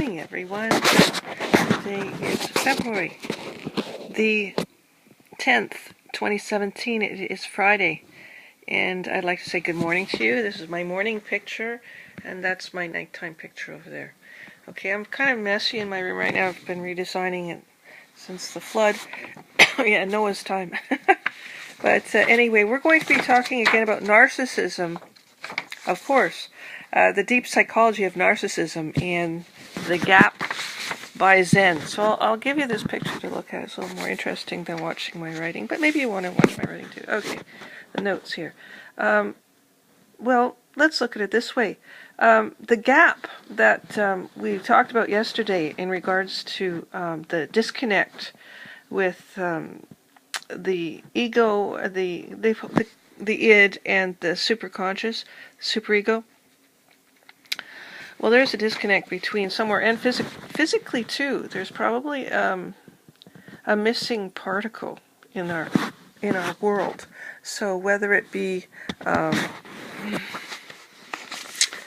morning, everyone. Today is February the 10th, 2017. It is Friday, and I'd like to say good morning to you. This is my morning picture, and that's my nighttime picture over there. Okay, I'm kind of messy in my room right now. I've been redesigning it since the flood. Yeah, Noah's time. But anyway, we're going to be talking again about narcissism, of course. The deep psychology of narcissism and the gap by Zen. So I'll give you this picture to look at. It's a little more interesting than watching my writing, but maybe you want to watch my writing too. Okay, the notes here. Well, let's look at it this way. The gap that we talked about yesterday in regards to the disconnect with the ego, the id, and the superconscious, superego. Well, there's a disconnect between somewhere, and physically too. There's probably a missing particle in our world. So whether it be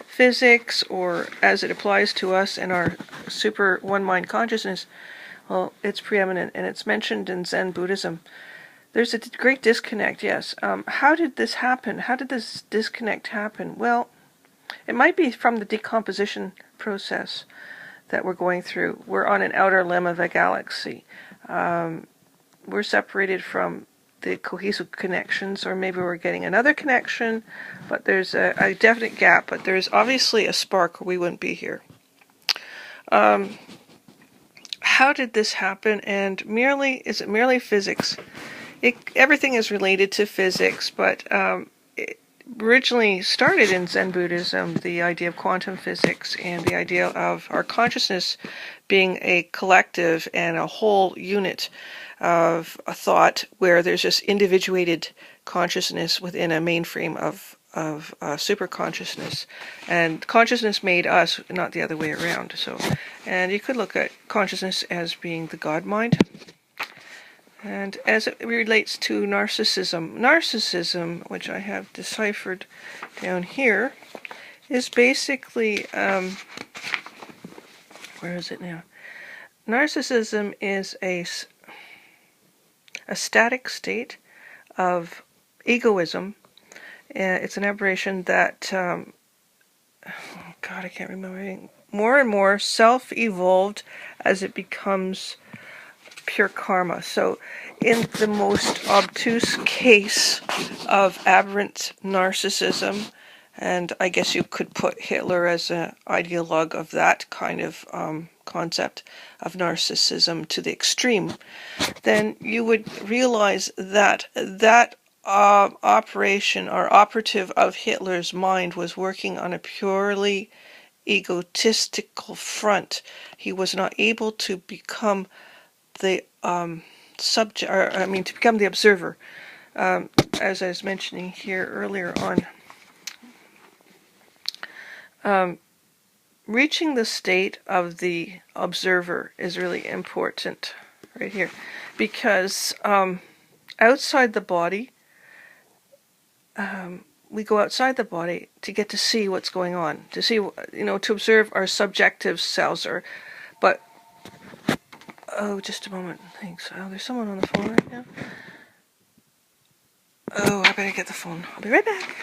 physics or as it applies to us in our super one-mind consciousness, well, it's preeminent, and it's mentioned in Zen Buddhism. There's a great disconnect, yes. How did this happen? How did this disconnect happen? Well, it might be from the decomposition process that we're going through. We're on an outer limb of a galaxy. We're separated from the cohesive connections, or maybe we're getting another connection, but there's a definite gap, but there's obviously a spark or we wouldn't be here. How did this happen? And is it merely physics? Everything is related to physics, but it originally started in Zen Buddhism, the idea of quantum physics and the idea of our consciousness being a collective and a whole unit of a thought where there's just individuated consciousness within a mainframe of super consciousness, and consciousness made us, not the other way around. So, and you could look at consciousness as being the God mind. And as it relates to narcissism, which I have deciphered down here, is basically, where is it now? Narcissism is a static state of egoism. It's an aberration that, oh God, I can't remember, more and more self-evolved as it becomes pure karma. So in the most obtuse case of aberrant narcissism, and I guess you could put Hitler as an ideologue of that kind of concept of narcissism to the extreme, then you would realize that operation or operative of Hitler's mind was working on a purely egotistical front. He was not able to become the subject, to become the observer, as I was mentioning here earlier on. Reaching the state of the observer is really important right here, because outside the body, we go outside the body to get to see what's going on, to see, to observe our subjective selves, but oh, just a moment. Thanks. Oh, there's someone on the phone right now. Oh, I better get the phone. I'll be right back.